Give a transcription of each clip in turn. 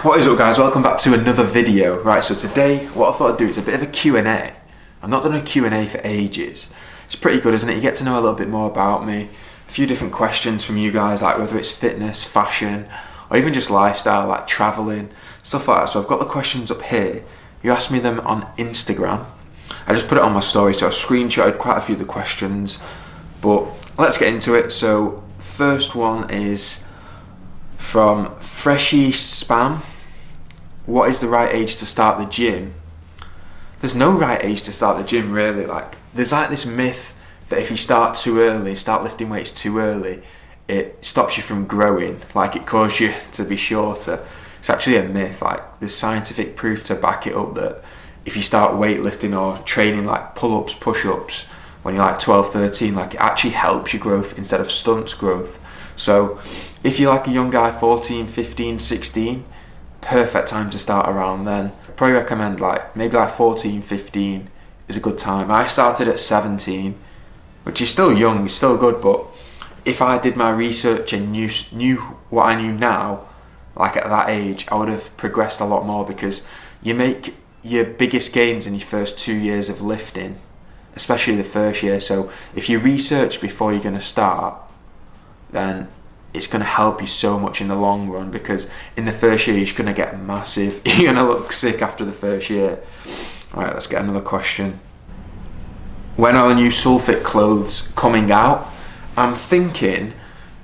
What is up guys, welcome back to another video. Right, so today what I thought I'd do is a bit of a Q&A. I've not done a Q&A for ages. It's pretty good, isn't it? You get to know a little bit more about me. A few different questions from you guys, like whether it's fitness, fashion, or even just lifestyle, like travelling, stuff like that. So I've got the questions up here. You asked me them on Instagram. I just put it on my story, so I screenshotted quite a few of the questions. But let's get into it. So first one is from Freshy Spam. What is the right age to start the gym? There's no right age to start the gym really. Like, there's like this myth that if you start too early, start lifting weights too early, it stops you from growing, like it causes you to be shorter. It's actually a myth. Like, there's scientific proof to back it up that if you start weightlifting or training like pull-ups, push-ups when you're like 12, 13, like it actually helps your growth instead of stunts growth. So if you're like a young guy, 14, 15, 16, perfect time to start around then. I'd probably recommend like maybe like 14, 15 is a good time. I started at 17, which is still young, it's still good, but if I did my research and knew what I knew now, like at that age, I would have progressed a lot more, because you make your biggest gains in your first 2 years of lifting, especially the first year. So if you research before you're going to start, then it's going to help you so much in the long run, because in the first year you're going to get massive. You're going to look sick after the first year. Alright, let's get another question. When are the new Sulfit clothes coming out? I'm thinking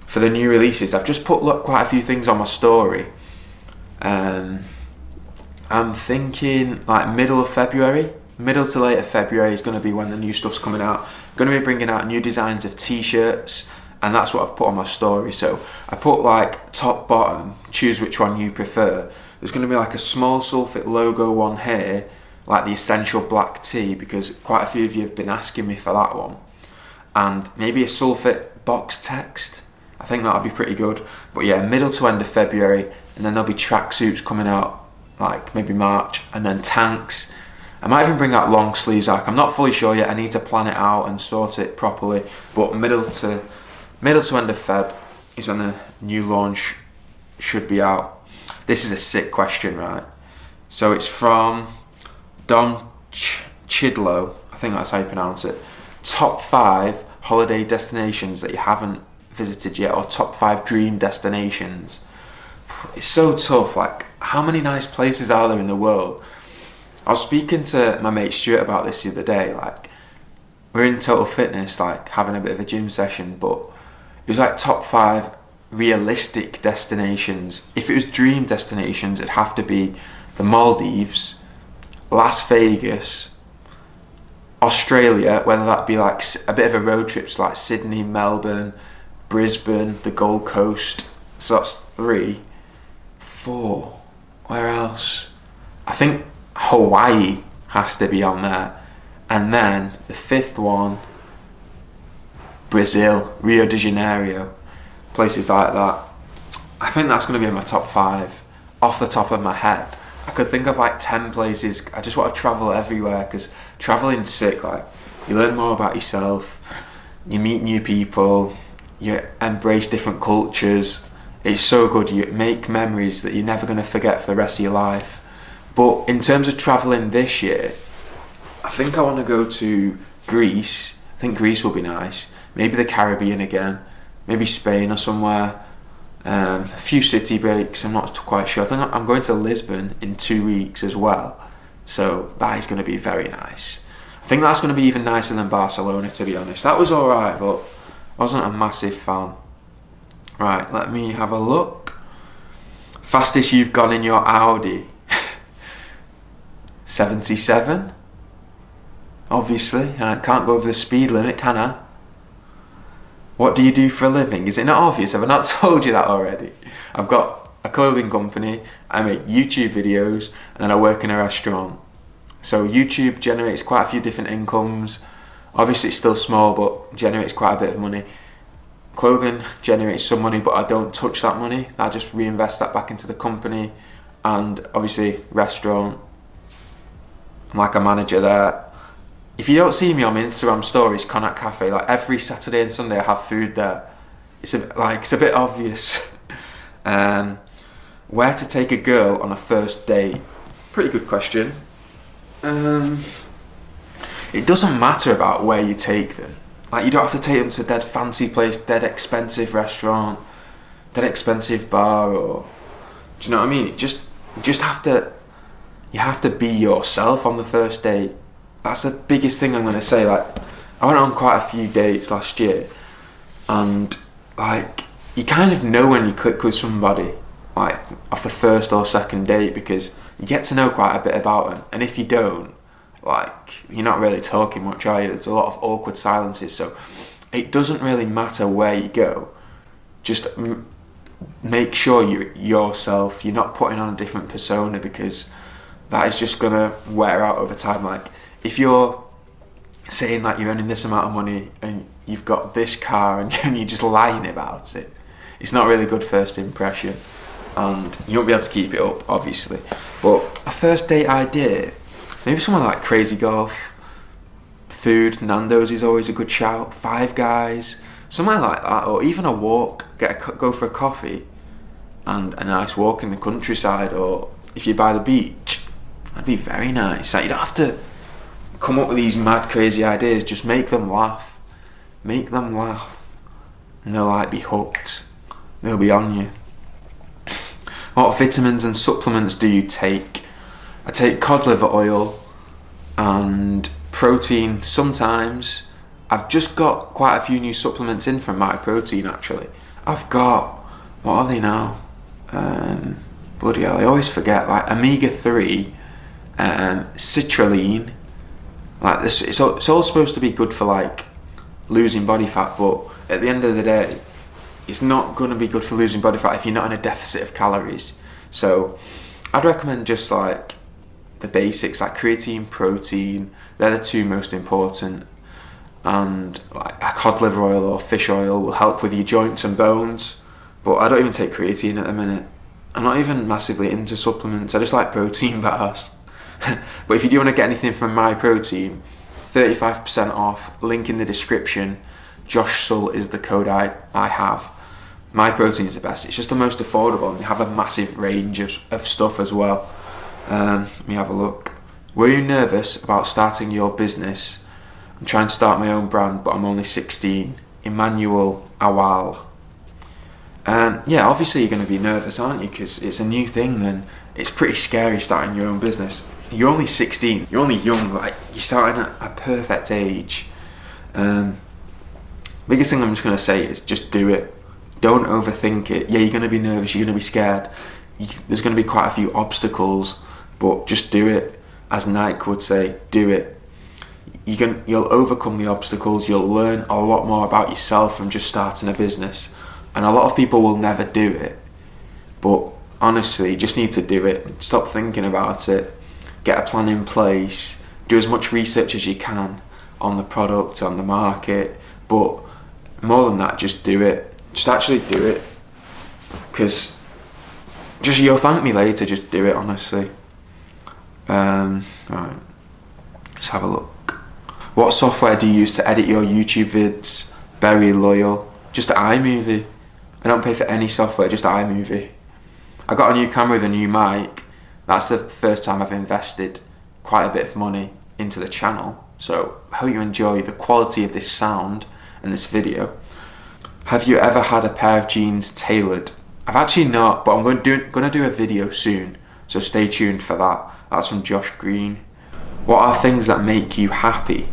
for the new releases, I've just put quite a few things on my story. I'm thinking like middle to later February is going to be when the new stuff's coming out. I'm going to be bringing out new designs of t-shirts, and that's what I've put on my story. So I put like top, bottom, choose which one you prefer. There's going to be like a small Sulfit logo one here, like the essential black tee, because quite a few of you have been asking me for that one. And maybe a Sulfit box text. I think that'll be pretty good. But yeah, middle to end of February, and then there'll be tracksuits coming out like maybe March, and then tanks. I might even bring out long sleeves. Like, I'm not fully sure yet. I need to plan it out and sort it properly. But middle to end of Feb is when the new launch should be out. This is a sick question, right? So it's from Don Chidlow, I think that's how you pronounce it. Top 5 holiday destinations that you haven't visited yet, or top 5 dream destinations. It's so tough. Like, how many nice places are there in the world? I was speaking to my mate Stuart about this the other day. Like, we're in Total Fitness, like having a bit of a gym session, but it was like top 5 realistic destinations. If it was dream destinations, it'd have to be the Maldives, Las Vegas, Australia, whether that be like a bit of a road trip, so like Sydney, Melbourne, Brisbane, the Gold Coast. So that's 3. 4, where else? I think Hawaii has to be on there. And then the 5th one, Brazil, Rio de Janeiro, places like that. I think that's going to be in my top 5 off the top of my head. I could think of like 10 places. I just want to travel everywhere, because traveling's sick. Like, you learn more about yourself, you meet new people, you embrace different cultures. It's so good. You make memories that you're never going to forget for the rest of your life. But in terms of travelling this year, I think I want to go to Greece. I think Greece will be nice. Maybe the Caribbean again. Maybe Spain or somewhere. A few city breaks, I'm not quite sure. I think I'm going to Lisbon in 2 weeks as well. So that is going to be very nice. I think that's going to be even nicer than Barcelona, to be honest. That was alright, but I wasn't a massive fan. Right, let me have a look. Fastest you've gone in your Audi? 77? Obviously, I can't go over the speed limit, can I? What do you do for a living? Is it not obvious? Have I not told you that already? I've got a clothing company, I make YouTube videos, and then I work in a restaurant. So YouTube generates quite a few different incomes. Obviously it's still small, but generates quite a bit of money. Clothing generates some money, but I don't touch that money. I just reinvest that back into the company. And obviously restaurant, I'm like a manager there. If you don't see me on my Instagram stories, Connacht Cafe, like every Saturday and Sunday I have food there. It's a bit obvious. Where to take a girl on a first date? Pretty good question. It doesn't matter about where you take them. Like, you don't have to take them to a dead fancy place, dead expensive restaurant, dead expensive bar, or, do you know what I mean? You have to be yourself on the first date. That's the biggest thing I'm going to say. Like, I went on quite a few dates last year, and like, you kind of know when you click with somebody, like off the first or second date, because you get to know quite a bit about them. And if you don't, like, you're not really talking much, are you? There's a lot of awkward silences. So it doesn't really matter where you go. Just make sure you're yourself. You're not putting on a different persona, because that is just gonna wear out over time. Like, if you're saying that you're earning this amount of money and you've got this car and you're just lying about it, it's not really good first impression, and you won't be able to keep it up, obviously. But a first date idea, maybe someone like Crazy Golf, food, Nando's is always a good shout, Five Guys, somewhere like that, or even a walk, go for a coffee and a nice walk in the countryside, or if you're by the beach, that'd be very nice. Like, you don't have to come up with these mad crazy ideas, just make them laugh, and they'll like be hooked, they'll be on you. What vitamins and supplements do you take? I take cod liver oil and protein sometimes. I've just got quite a few new supplements in from My Protein, actually. I've got, what are they now? Bloody hell, I always forget. Like omega-3, citrulline. Like this, it's all supposed to be good for like losing body fat, but at the end of the day, it's not going to be good for losing body fat if you're not in a deficit of calories. So I'd recommend just like the basics, like creatine, protein. They're the two most important. And like a cod liver oil or fish oil will help with your joints and bones. But I don't even take creatine at the minute. I'm not even massively into supplements. I just like protein bars. But if you do want to get anything from My Protein, 35% off, link in the description. Josh Sull is the code I have. My Protein is the best. It's just the most affordable, and they have a massive range of stuff as well. Let me have a look. Were you nervous about starting your business? I'm trying to start my own brand, but I'm only 16. Emmanuel Awal. Yeah, obviously you're going to be nervous, aren't you? Because it's a new thing, and it's pretty scary starting your own business. You're only 16. You're only young. Like, you're starting at a perfect age. Biggest thing I'm just going to say is just do it. Don't overthink it. Yeah, you're going to be nervous. You're going to be scared. There's going to be quite a few obstacles, but just do it. As Nike would say, do it. You'll overcome the obstacles. You'll learn a lot more about yourself from just starting a business. And a lot of people will never do it. But honestly, you just need to do it. Stop thinking about it. Get a plan in place. Do as much research as you can on the product, on the market. But more than that, just do it. Just actually do it. Because just you'll thank me later. Just do it, honestly. Right. Let's have a look. What software do you use to edit your YouTube vids? Very loyal. Just iMovie. I don't pay for any software, just iMovie. I got a new camera with a new mic. That's the first time I've invested quite a bit of money into the channel. So I hope you enjoy the quality of this sound and this video. Have you ever had a pair of jeans tailored? I've actually not, but I'm going to do a video soon. So stay tuned for that. That's from Josh Green. What are things that make you happy?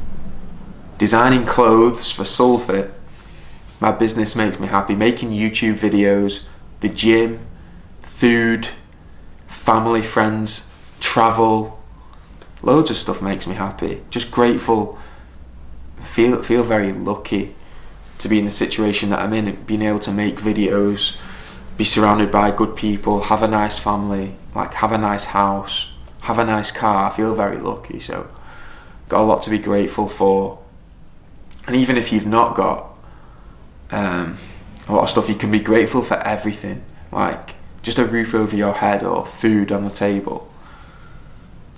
Designing clothes for Sullivan. My business makes me happy. Making YouTube videos, the gym, food, family, friends, travel, loads of stuff makes me happy. Just grateful, feel very lucky to be in the situation that I'm in, being able to make videos, be surrounded by good people, have a nice family, like have a nice house, have a nice car. I feel very lucky, so got a lot to be grateful for. And even if you've not got a lot of stuff, you can be grateful for everything, like just a roof over your head or food on the table.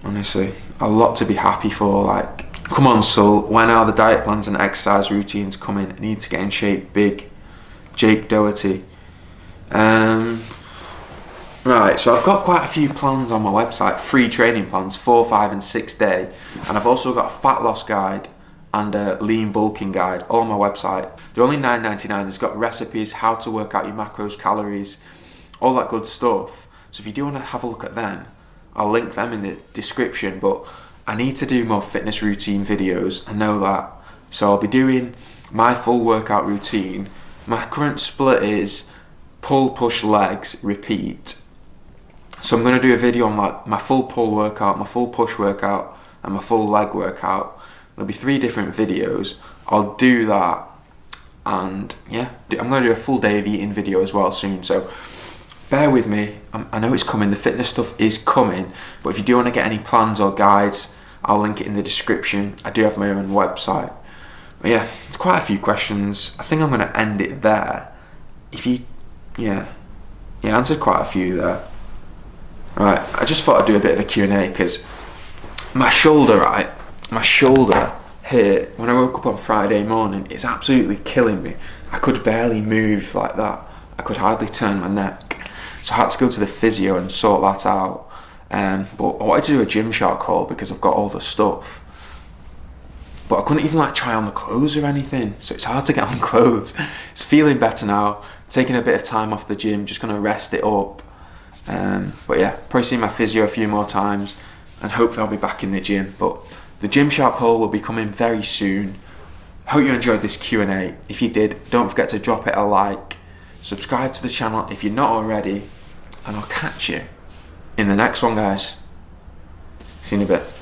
Honestly, a lot to be happy for. Like, come on, Sul, when are the diet plans and exercise routines coming? I need to get in shape big. Jake Doherty. Right, so I've got quite a few plans on my website, free training plans, 4, 5 and 6 day. And I've also got a fat loss guide and a lean bulking guide all on my website. They're only $9.99. It's got recipes, how to work out your macros, calories, all that good stuff. So if you do want to have a look at them, I'll link them in the description. But I need to do more fitness routine videos, I know that. So I'll be doing my full workout routine. My current split is pull, push, legs, repeat. So I'm going to do a video on like my full pull workout, my full push workout and my full leg workout. There'll be 3 different videos. I'll do that, and yeah, I'm going to do a full day of eating video as well soon, so bear with me. I know it's coming, the fitness stuff is coming, but if you do want to get any plans or guides, I'll link it in the description. I do have my own website. But yeah, it's quite a few questions. I think I'm going to end it there. If you, yeah, answered quite a few there. Right, I just thought I'd do a bit of a Q&A because my shoulder, right, my shoulder here, when I woke up on Friday morning, it's absolutely killing me. I could barely move like that. I could hardly turn my neck. So I had to go to the physio and sort that out. But I wanted to do a Gymshark haul because I've got all the stuff. But I couldn't even like try on the clothes or anything. So it's hard to get on clothes. It's feeling better now. Taking a bit of time off the gym, just gonna rest it up. But yeah, probably see my physio a few more times and hopefully I'll be back in the gym. But the Gymshark haul will be coming very soon. Hope you enjoyed this Q&A. If you did, don't forget to drop it a like. Subscribe to the channel if you're not already. And I'll catch you in the next one, guys. See you in a bit.